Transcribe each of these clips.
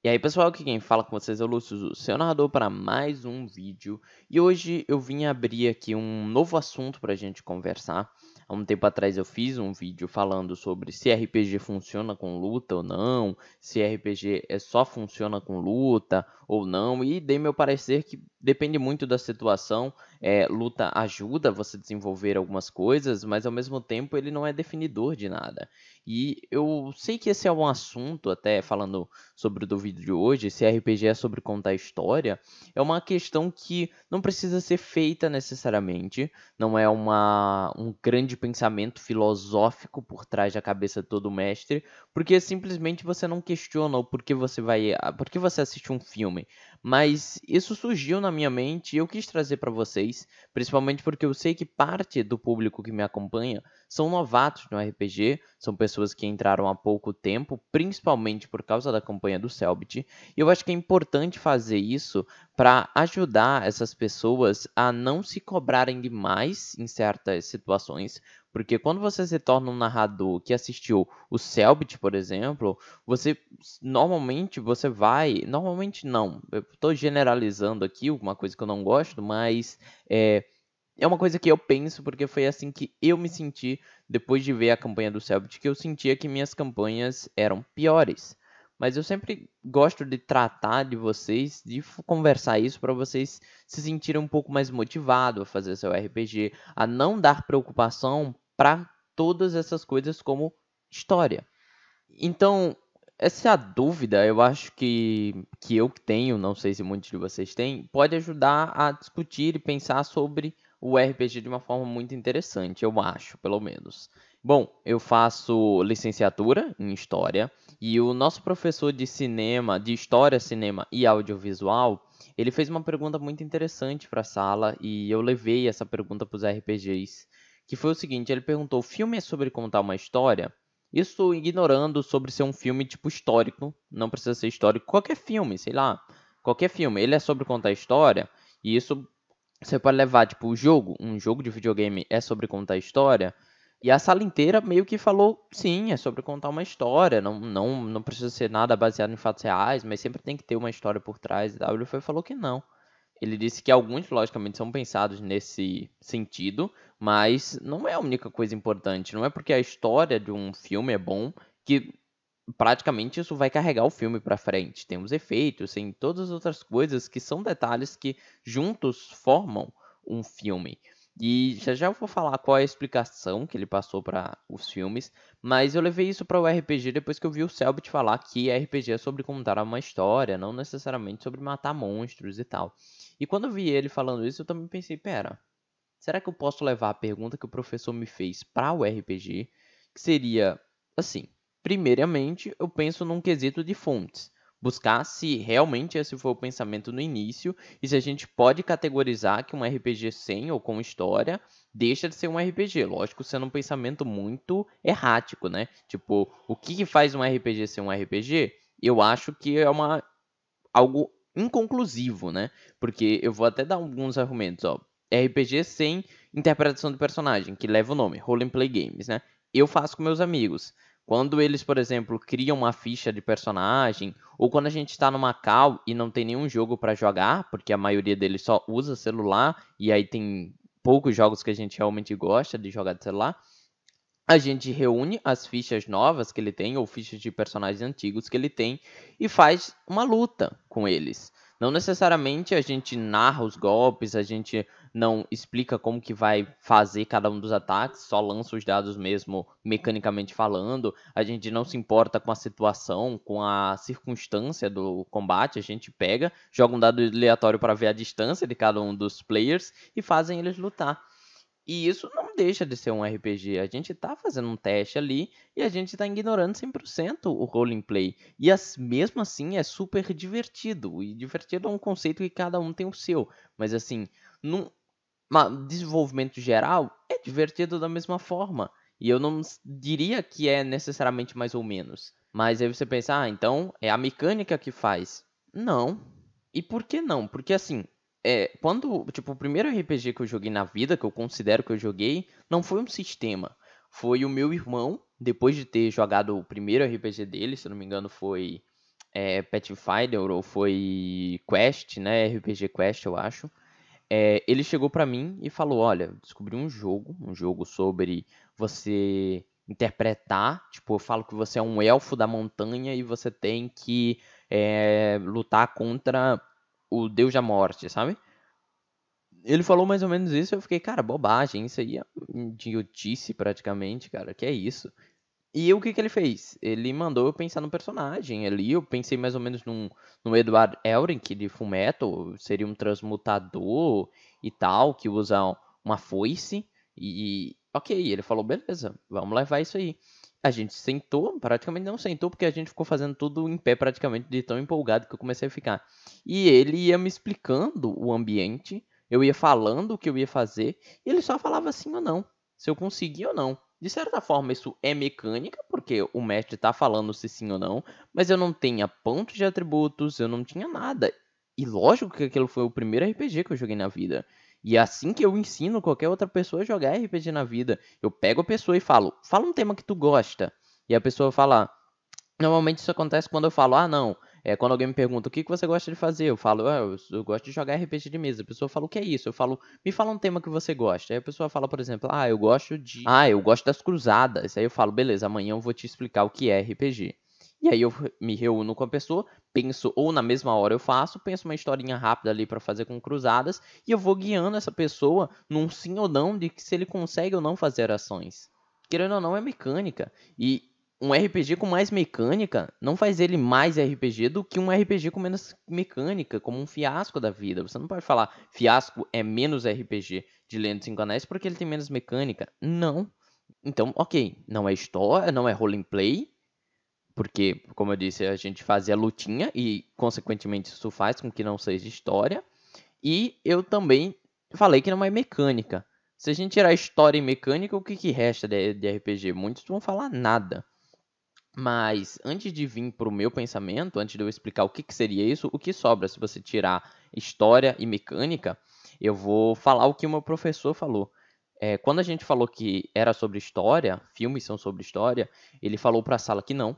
E aí, pessoal, aqui quem fala com vocês é o Lúcio, o seu narrador, para mais um vídeo. E hoje eu vim abrir aqui um novo assunto para a gente conversar. Há um tempo atrás eu fiz um vídeo falando sobre se RPG funciona com luta ou não, se RPG só funciona com luta ou não, e dei meu parecer que depende muito da situação. Luta ajuda você a desenvolver algumas coisas, mas ao mesmo tempo ele não é definidor de nada. E eu sei que esse é um assunto, até falando sobre o do vídeo de hoje, se RPG é sobre contar história, é uma questão que não precisa ser feita necessariamente, não é um grande pensamento filosófico por trás da cabeça de todo mestre, porque simplesmente você não questiona o por que você assiste um filme. Mas isso surgiu na minha mente e eu quis trazer para vocês, principalmente porque eu sei que parte do público que me acompanha são novatos no RPG, são pessoas que entraram há pouco tempo, principalmente por causa da campanha do Selbit, e eu acho que é importante fazer isso para ajudar essas pessoas a não se cobrarem demais em certas situações, porque quando você se torna um narrador que assistiu o Selbit, por exemplo, você normalmente você vai, normalmente não, eu estou generalizando aqui, uma coisa que eu não gosto, mas é uma coisa que eu penso, porque foi assim que eu me senti depois de ver a campanha do Selbit, que eu sentia que minhas campanhas eram piores. Mas eu sempre gosto de tratar de vocês, de conversar isso para vocês se sentirem um pouco mais motivados a fazer seu RPG, a não dar preocupação para todas essas coisas como história. Então, essa dúvida, eu acho que eu tenho, não sei se muitos de vocês têm, pode ajudar a discutir e pensar sobre o RPG de uma forma muito interessante, eu acho, pelo menos. Bom, eu faço licenciatura em História e o nosso professor de cinema, de História, Cinema e Audiovisual, ele fez uma pergunta muito interessante para a sala e eu levei essa pergunta para os RPGs, que foi o seguinte, ele perguntou, filme é sobre contar uma história? Isso ignorando sobre ser um filme tipo histórico, não precisa ser histórico, qualquer filme, sei lá, qualquer filme, ele é sobre contar história, e isso você pode levar, tipo, o jogo, um jogo de videogame é sobre contar história, e a sala inteira meio que falou, sim, é sobre contar uma história, não precisa ser nada baseado em fatos reais, mas sempre tem que ter uma história por trás, e W foi falou que não. Ele disse que alguns, logicamente, são pensados nesse sentido, mas não é a única coisa importante. Não é porque a história de um filme é bom que praticamente isso vai carregar o filme para frente. Tem os efeitos, tem todas as outras coisas que são detalhes que juntos formam um filme. E já eu vou falar qual é a explicação que ele passou para os filmes, mas eu levei isso para o RPG depois que eu vi o Selbit falar que RPG é sobre contar uma história, não necessariamente sobre matar monstros e tal. E quando eu vi ele falando isso, eu também pensei, pera, será que eu posso levar a pergunta que o professor me fez para o RPG? Que seria assim: primeiramente, eu penso num quesito de fontes. Buscar se realmente esse foi o pensamento no início e se a gente pode categorizar que um RPG sem ou com história deixa de ser um RPG. Lógico, sendo um pensamento muito errático, né? Tipo, o que faz um RPG ser um RPG? Eu acho que é algo inconclusivo, né? Porque eu vou até dar alguns argumentos, ó. RPG sem interpretação do personagem, que leva o nome, Role and Play Games, né? Eu faço com meus amigos. Quando eles, por exemplo, criam uma ficha de personagem, ou quando a gente está numa call e não tem nenhum jogo para jogar, porque a maioria deles só usa celular, e aí tem poucos jogos que a gente realmente gosta de jogar de celular, a gente reúne as fichas novas que ele tem, ou fichas de personagens antigos que ele tem, e faz uma luta com eles. Não necessariamente a gente narra os golpes, a gente não explica como que vai fazer cada um dos ataques, só lança os dados mesmo mecanicamente falando. A gente não se importa com a situação, com a circunstância do combate. A gente pega, joga um dado aleatório para ver a distância de cada um dos players e fazem eles lutar. E isso não deixa de ser um RPG. A gente tá fazendo um teste ali e a gente tá ignorando 100% o roleplay. E mesmo assim é super divertido. E divertido é um conceito que cada um tem o seu. Mas assim, num desenvolvimento geral, é divertido da mesma forma. E eu não diria que é necessariamente mais ou menos. Mas aí você pensa, ah, então é a mecânica que faz. Não. E por que não? Porque assim, quando, tipo, o primeiro RPG que eu joguei na vida, que eu considero que eu joguei, não foi um sistema. Foi o meu irmão, depois de ter jogado o primeiro RPG dele, se eu não me engano, foi Pathfinder ou foi Quest, né? RPG Quest, eu acho. Ele chegou pra mim e falou: Olha, descobri um jogo sobre você interpretar. Tipo, eu falo que você é um elfo da montanha e você tem que lutar contra o Deus da Morte, sabe? Ele falou mais ou menos isso, eu fiquei, cara, bobagem, isso aí é idiotice praticamente, cara, que é isso? E o que que ele fez? Ele mandou eu pensar no personagem ali, eu pensei mais ou menos no Edward Elric de Fullmetal, seria um transmutador e tal, que usa uma foice, ok, ele falou, beleza, vamos levar isso aí. A gente sentou, praticamente não sentou, porque a gente ficou fazendo tudo em pé praticamente, de tão empolgado que eu comecei a ficar. E ele ia me explicando o ambiente, eu ia falando o que eu ia fazer, e ele só falava sim ou não, se eu conseguia ou não. De certa forma, isso é mecânica, porque o mestre tá falando se sim ou não, mas eu não tinha pontos de atributos, eu não tinha nada. E lógico que aquilo foi o primeiro RPG que eu joguei na vida. E é assim que eu ensino qualquer outra pessoa a jogar RPG na vida. Eu pego a pessoa e falo, fala um tema que tu gosta. E a pessoa fala, normalmente isso acontece quando eu falo, ah, não. Quando alguém me pergunta o que você gosta de fazer, eu falo, eu gosto de jogar RPG de mesa. A pessoa fala, o que é isso? Eu falo, me fala um tema que você gosta. Aí a pessoa fala, por exemplo, eu gosto das cruzadas. Aí eu falo, beleza, amanhã eu vou te explicar o que é RPG. E aí eu me reúno com a pessoa, penso, ou na mesma hora eu faço, penso uma historinha rápida ali pra fazer com cruzadas, e eu vou guiando essa pessoa num sim ou não de que se ele consegue ou não fazer ações. Querendo ou não, é mecânica. E um RPG com mais mecânica não faz ele mais RPG do que um RPG com menos mecânica, como um Fiasco da vida. Você não pode falar Fiasco é menos RPG de Lendas dos Cinco Anéis porque ele tem menos mecânica. Não. Então, ok, não é história, não é roleplay, porque, como eu disse, a gente fazia lutinha e, consequentemente, isso faz com que não seja história. E eu também falei que não é mecânica. Se a gente tirar história e mecânica, o que, que resta de RPG? Muitos vão falar nada. Mas antes de vir para o meu pensamento, antes de eu explicar o que, que seria isso, o que sobra se você tirar história e mecânica, eu vou falar o que o meu professor falou. Quando a gente falou que era sobre história, filmes são sobre história, ele falou para a sala que não,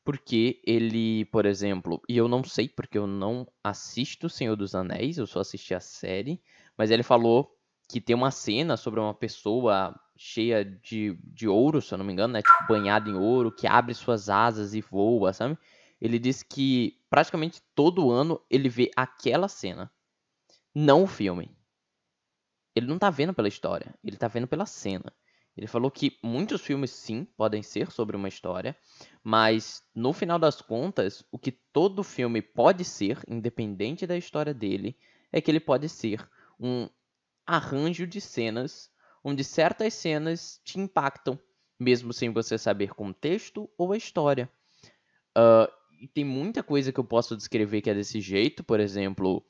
porque ele, por exemplo, e eu não sei porque eu não assisto Senhor dos Anéis, eu só assisti a série, mas ele falou que tem uma cena sobre uma pessoa cheia de ouro, se eu não me engano, né? Tipo, banhada em ouro, que abre suas asas e voa, sabe? Ele disse que praticamente todo ano ele vê aquela cena, não o filme. Ele não tá vendo pela história, ele tá vendo pela cena. Ele falou que muitos filmes, sim, podem ser sobre uma história, mas no final das contas, o que todo filme pode ser, independente da história dele, é que ele pode ser um arranjo de cenas onde certas cenas te impactam, mesmo sem você saber contexto ou a história. E tem muita coisa que eu posso descrever que é desse jeito, por exemplo,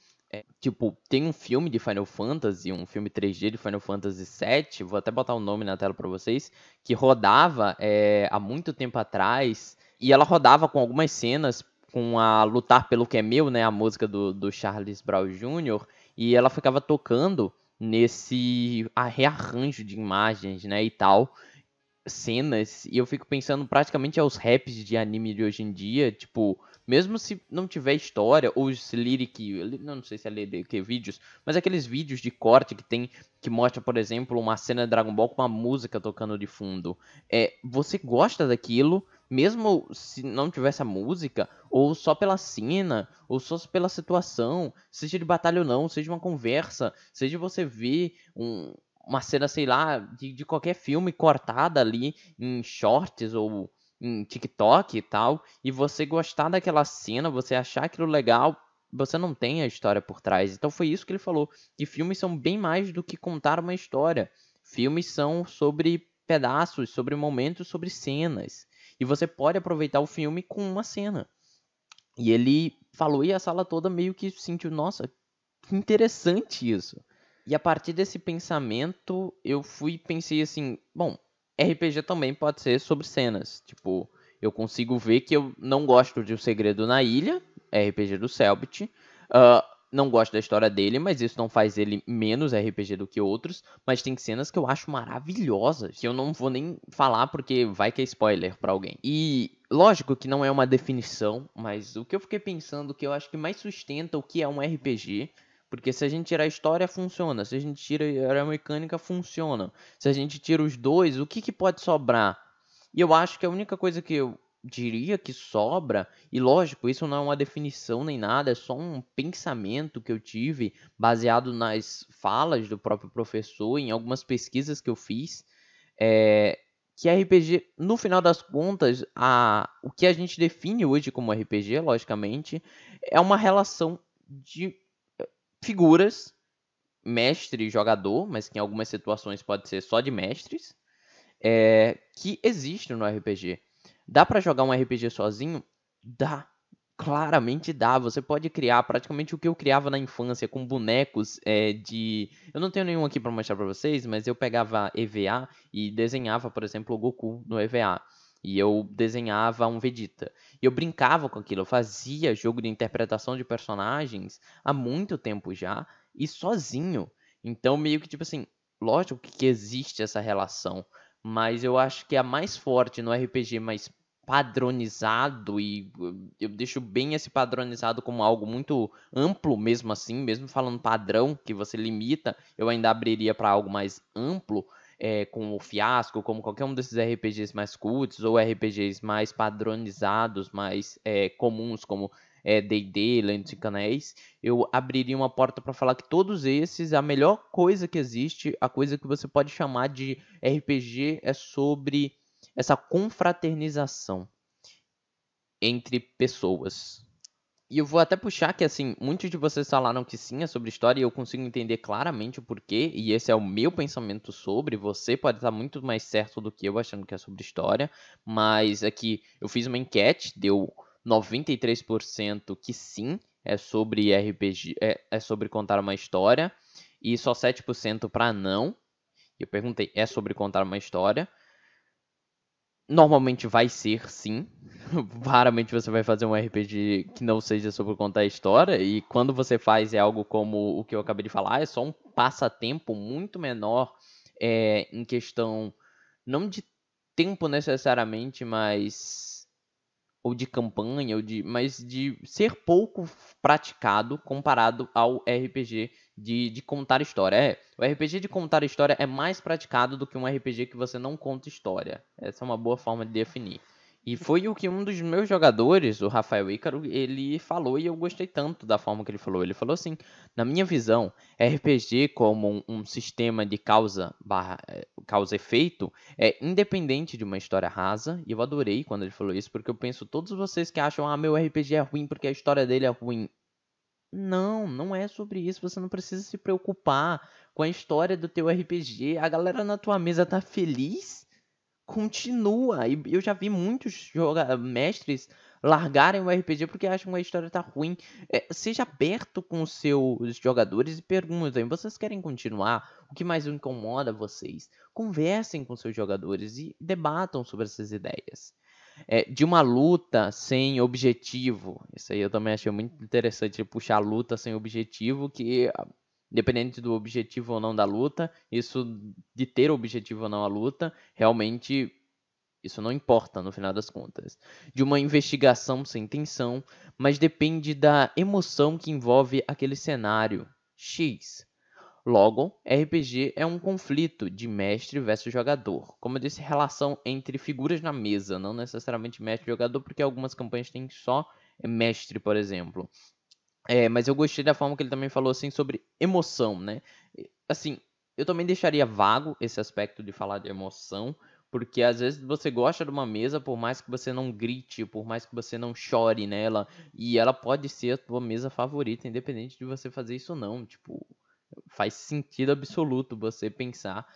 tipo, tem um filme de Final Fantasy, um filme 3D de Final Fantasy VII, vou até botar o nome na tela para vocês, que rodava há muito tempo atrás, e ela rodava com algumas cenas com a Lutar pelo que é Meu, né, a música do Charles Brown Jr., e ela ficava tocando nesse rearranjo de imagens, né, e tal, cenas, e eu fico pensando praticamente aos raps de anime de hoje em dia, tipo, mesmo se não tiver história, ou os não sei se é lyric vídeos, mas aqueles vídeos de corte que tem, que mostra, por exemplo, uma cena de Dragon Ball com uma música tocando de fundo. Você gosta daquilo, mesmo se não tivesse a música, ou só pela cena, ou só pela situação, seja de batalha ou não, seja uma conversa, seja você ver uma cena, sei lá, de qualquer filme cortada ali em shorts ou em TikTok e tal, e você gostar daquela cena, você achar aquilo legal, você não tem a história por trás. Então foi isso que ele falou, que filmes são bem mais do que contar uma história. Filmes são sobre pedaços, sobre momentos, sobre cenas. E você pode aproveitar o filme com uma cena. E ele falou e a sala toda meio que sentiu, nossa, que interessante isso. E a partir desse pensamento, eu fui e pensei assim, bom, RPG também pode ser sobre cenas. Tipo, eu consigo ver que eu não gosto de O Segredo na Ilha, RPG do Selbit. Não gosto da história dele, mas isso não faz ele menos RPG do que outros. Mas tem cenas que eu acho maravilhosas, que eu não vou nem falar porque vai que é spoiler pra alguém. E lógico que não é uma definição, mas o que eu fiquei pensando que eu acho que mais sustenta o que é um RPG, porque se a gente tirar a história, funciona. Se a gente tira a mecânica, funciona. Se a gente tira os dois, o que pode sobrar? E eu acho que a única coisa que eu diria que sobra, e lógico, isso não é uma definição nem nada, é só um pensamento que eu tive baseado nas falas do próprio professor, em algumas pesquisas que eu fiz, é que RPG, no final das contas, o que a gente define hoje como RPG, logicamente, é uma relação de figuras, mestre e jogador, mas que em algumas situações pode ser só de mestres, que existe no RPG. Dá pra jogar um RPG sozinho? Dá. Claramente dá. Você pode criar praticamente o que eu criava na infância com bonecos de. Eu não tenho nenhum aqui pra mostrar pra vocês, mas eu pegava EVA e desenhava, por exemplo, o Goku no EVA. E eu desenhava um Vegeta. E eu brincava com aquilo. Eu fazia jogo de interpretação de personagens há muito tempo já e sozinho. Então, meio que tipo assim, lógico que existe essa relação. Mas eu acho que a mais forte no RPG mais padronizado, e eu deixo bem esse padronizado como algo muito amplo mesmo assim, mesmo falando padrão, que você limita, eu ainda abriria para algo mais amplo, como o Fiasco, como qualquer um desses RPGs mais cults, ou RPGs mais padronizados, mais comuns, como D&D, Lendas e Canéis, eu abriria uma porta para falar que todos esses, a melhor coisa que existe, a coisa que você pode chamar de RPG é sobre essa confraternização entre pessoas. E eu vou até puxar que, assim, muitos de vocês falaram que sim, é sobre história, e eu consigo entender claramente o porquê, e esse é o meu pensamento sobre. Você pode estar muito mais certo do que eu achando que é sobre história, mas aqui eu fiz uma enquete, deu 93% que sim, é sobre RPG, é sobre contar uma história, e só 7% para não. Eu perguntei, é sobre contar uma história? Normalmente vai ser sim. Raramente você vai fazer um RPG que não seja sobre contar a história. E quando você faz é algo como o que eu acabei de falar, é só um passatempo muito menor em questão não de tempo necessariamente, mas ou de campanha, mas de ser pouco praticado comparado ao RPG de contar história. O RPG de contar história é mais praticado do que um RPG que você não conta história. Essa é uma boa forma de definir. E foi o que um dos meus jogadores, o Rafael Ícaro, ele falou, e eu gostei tanto da forma que ele falou. Ele falou assim: na minha visão, RPG como um sistema de causa-efeito é independente de uma história rasa. E eu adorei quando ele falou isso, porque eu penso, todos vocês que acham, meu RPG é ruim porque a história dele é ruim. Não, não é sobre isso. Você não precisa se preocupar com a história do teu RPG. A galera na tua mesa tá feliz? Continua. E eu já vi muitos mestres largarem o RPG porque acham que a história tá ruim. Seja aberto com os seus jogadores e perguntem: vocês querem continuar? O que mais incomoda vocês? Conversem com seus jogadores e debatam sobre essas ideias. De uma luta sem objetivo. Isso aí eu também achei muito interessante, puxar a luta sem objetivo, que independente do objetivo ou não da luta, isso de ter objetivo ou não a luta, realmente isso não importa no final das contas. De uma investigação sem tensão, mas depende da emoção que envolve aquele cenário. X. Logo, RPG é um conflito de mestre versus jogador. Como eu disse, relação entre figuras na mesa, não necessariamente mestre e jogador, porque algumas campanhas têm só mestre, por exemplo. Mas eu gostei da forma que ele também falou assim sobre emoção, né? Assim, eu também deixaria vago esse aspecto de falar de emoção, porque às vezes você gosta de uma mesa, por mais que você não grite, por mais que você não chore nela, e ela pode ser a tua mesa favorita, independente de você fazer isso ou não. Tipo, faz sentido absoluto você pensar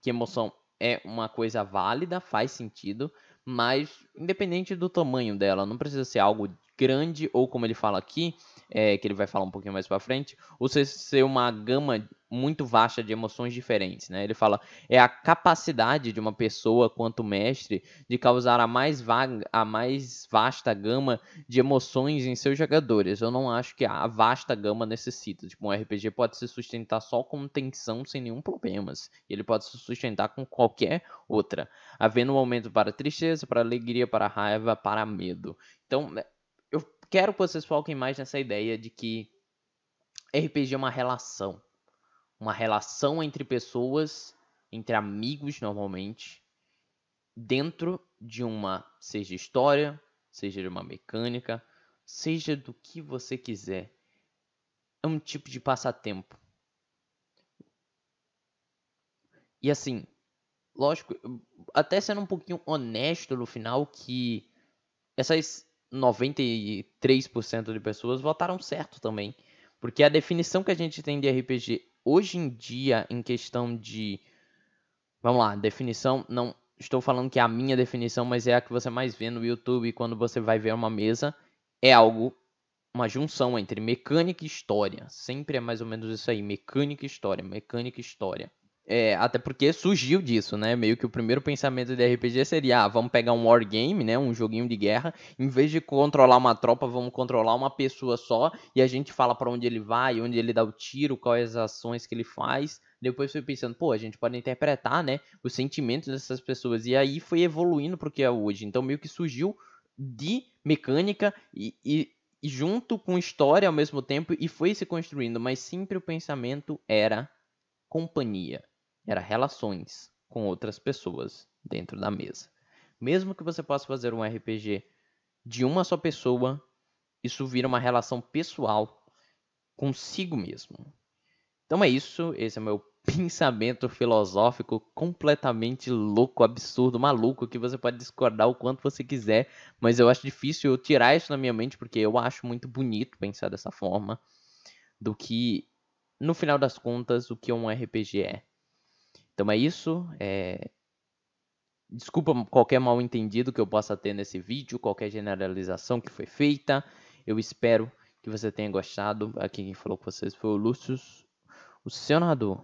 que emoção é uma coisa válida, faz sentido, mas independente do tamanho dela, não precisa ser algo grande ou, como ele fala aqui, que ele vai falar um pouquinho mais pra frente, ou você ser uma gama muito vasta de emoções diferentes, né? Ele fala, é a capacidade de uma pessoa, quanto mestre, de causar a mais vasta gama de emoções em seus jogadores. Eu não acho que a vasta gama necessita. Tipo, um RPG pode se sustentar só com tensão sem nenhum problema. Ele pode se sustentar com qualquer outra, havendo um momento para tristeza, para alegria, para raiva, para medo. Então, eu quero que vocês foquem mais nessa ideia de que RPG é uma relação entre pessoas, entre amigos normalmente, dentro de uma, seja história, seja de uma mecânica, seja do que você quiser. É um tipo de passatempo. E assim, lógico, até sendo um pouquinho honesto no final, que essas 93% de pessoas votaram certo também. Porque a definição que a gente tem de RPG hoje em dia, em questão de. Vamos lá, definição. Não estou falando que é a minha definição, mas é a que você mais vê no YouTube quando você vai ver uma mesa. É algo, uma junção entre mecânica e história. Sempre é mais ou menos isso aí: mecânica e história, mecânica e história. Até porque surgiu disso, né? Meio que o primeiro pensamento de RPG seria, vamos pegar um wargame, né? Um joguinho de guerra. Em vez de controlar uma tropa, vamos controlar uma pessoa só. E a gente fala para onde ele vai, onde ele dá o tiro, quais as ações que ele faz. Depois fui pensando, pô, a gente pode interpretar, né? Os sentimentos dessas pessoas. E aí foi evoluindo pro que é hoje. Então meio que surgiu de mecânica e junto com história ao mesmo tempo. E foi se construindo. Mas sempre o pensamento era companhia. Era relações com outras pessoas dentro da mesa. Mesmo que você possa fazer um RPG de uma só pessoa, isso vira uma relação pessoal consigo mesmo. Então é isso, esse é o meu pensamento filosófico completamente louco, absurdo, maluco, que você pode discordar o quanto você quiser, mas eu acho difícil eu tirar isso na minha mente, porque eu acho muito bonito pensar dessa forma, do que, no final das contas, o que um RPG é. Então é isso. Desculpa qualquer mal entendido que eu possa ter nesse vídeo, qualquer generalização que foi feita. Eu espero que você tenha gostado. Aqui quem falou com vocês foi o Lúcio, o seu narrador.